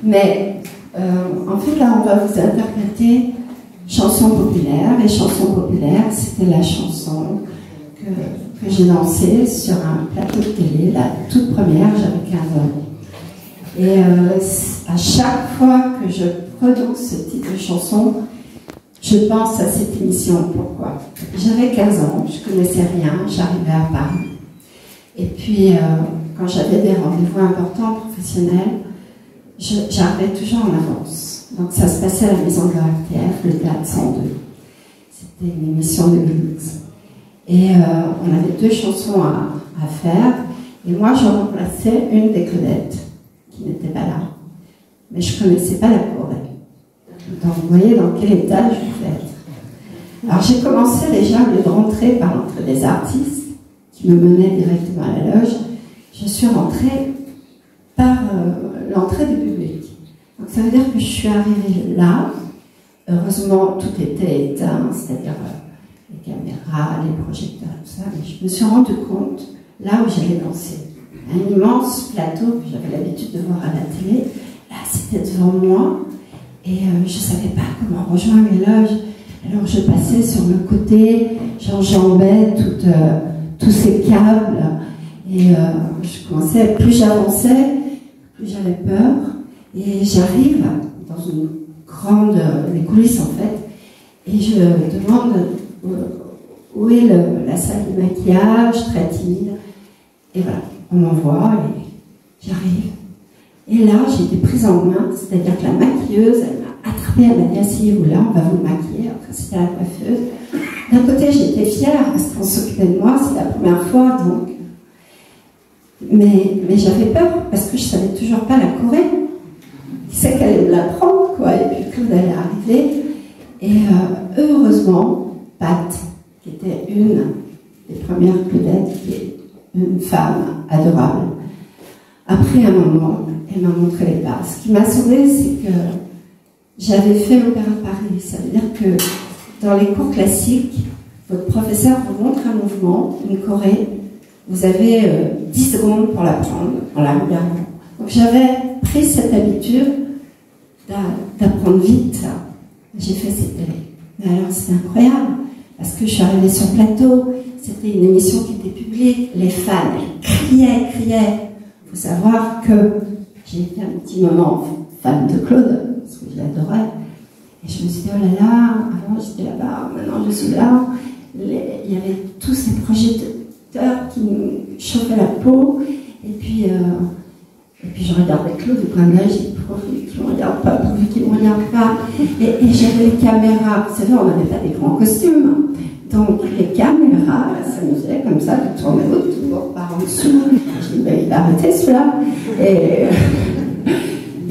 Mais en fait, là, on va vous interpréter chansons populaires. Les chansons populaires, c'était la chanson que j'ai dansée sur un plateau de télé, la toute première, j'avais 15 ans. Et à chaque fois que je prononce ce type de chanson, je pense à cette émission. Pourquoi? J'avais 15 ans, je connaissais rien, j'arrivais à Paris. Et puis, quand j'avais des rendez-vous importants, professionnels, j'arrivais toujours en avance. Donc ça se passait à la maison de l'ORTF, le Théâtre 102. C'était une émission de blues. Et on avait 2 chansons à faire. Et moi, je remplaçais une des Claudettes, qui n'était pas là. Mais je ne connaissais pas la choré. Donc vous voyez dans quel état je vous fais. Alors j'ai commencé déjà, au lieu de rentrer par l'entrée des artistes, qui me menaient directement à la loge, je suis rentrée par l'entrée du public. Donc ça veut dire que je suis arrivée là. Heureusement, tout était éteint, c'est-à-dire les caméras, les projecteurs, tout ça. Mais je me suis rendu compte, là où j'allais danser, un immense plateau que j'avais l'habitude de voir à la télé, là c'était devant moi, et je ne savais pas comment rejoindre les loges. Alors je passais sur le côté, j'enjambais tous ces câbles, et je commençais, plus j'avançais, plus j'avais peur, et j'arrive dans une grande, les coulisses en fait, et je demande où est la salle de maquillage, très timide, et voilà, on m'envoie, et j'arrive. Et là, j'ai été prise en main, c'est-à-dire que la maquilleuse, elle m'a attrapée, elle m'a dit, asseyez-vous là, on va vous maquiller, après c'était la coiffeuse. D'un côté, j'étais fière, parce qu'on s'occupait de moi, c'est la première fois, donc. Mais j'avais peur, parce que je ne savais toujours pas la choré. Qui c'est qu'elle allait me l'apprendre, quoi, et puis Claude allait arriver. Et heureusement, Pat, qui était une des premières Claudettes, qui est une femme adorable, après un moment, elle m'a montré les pas. Ce qui m'a sauvée, c'est que j'avais fait l'Opéra de Paris. Ça veut dire que dans les cours classiques, votre professeur vous montre un mouvement, une choré, vous avez 10 secondes pour l'apprendre en la regardant. Donc j'avais pris cette habitude d'apprendre vite. J'ai fait cette télé. Mais alors c'était incroyable, parce que je suis arrivée sur le plateau, c'était une émission qui était publique, les fans criaient. Il faut savoir que j'ai été un petit moment fan de Claude, parce que je l'adorais. Et je me suis dit, oh là là, avant j'étais là-bas, maintenant je suis là. Il y avait tous ces projecteurs qui me chauffaient la peau. Et puis je regardais Claude du coin de l'œil, j'ai dit, pourvu qu'il ne me regarde pas, pourvu qu'il ne me regarde pas. Et j'avais les caméras, vous savez, on n'avait pas des grands costumes. Donc les caméras, ça nous faisait comme ça, de tourner autour, par en dessous. Je dis, ben, il a arrêté cela. Et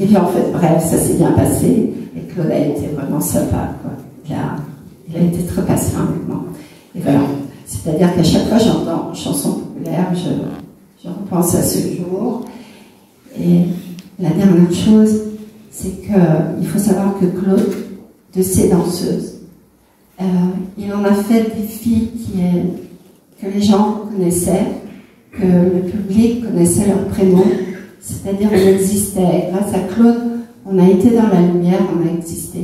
puis en fait, bref, ça s'est bien passé. Et Claude a été vraiment sympa, quoi. Il a été très patient avec moi. Et voilà. C'est-à-dire qu'à chaque fois que j'entends une chanson populaire, je repense à ce jour. Et la dernière chose, c'est qu'il faut savoir que Claude, de ses danseuses, il en a fait des filles que les gens connaissaient, que le public connaissait leur prénom, c'est-à-dire on existait. Grâce à Claude, on a été dans la lumière, on a existé.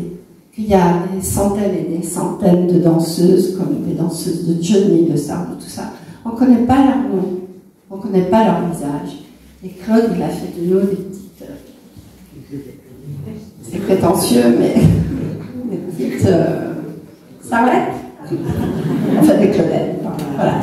Qu'il y a des centaines et des centaines de danseuses, comme des danseuses de Johnny, de Sardou, tout ça. On ne connaît pas leur nom, on ne connaît pas leur visage. Et Claude, il a fait de nous des petites... c'est prétentieux, mais des petites... ça va? Enfin, des Claudettes. Voilà.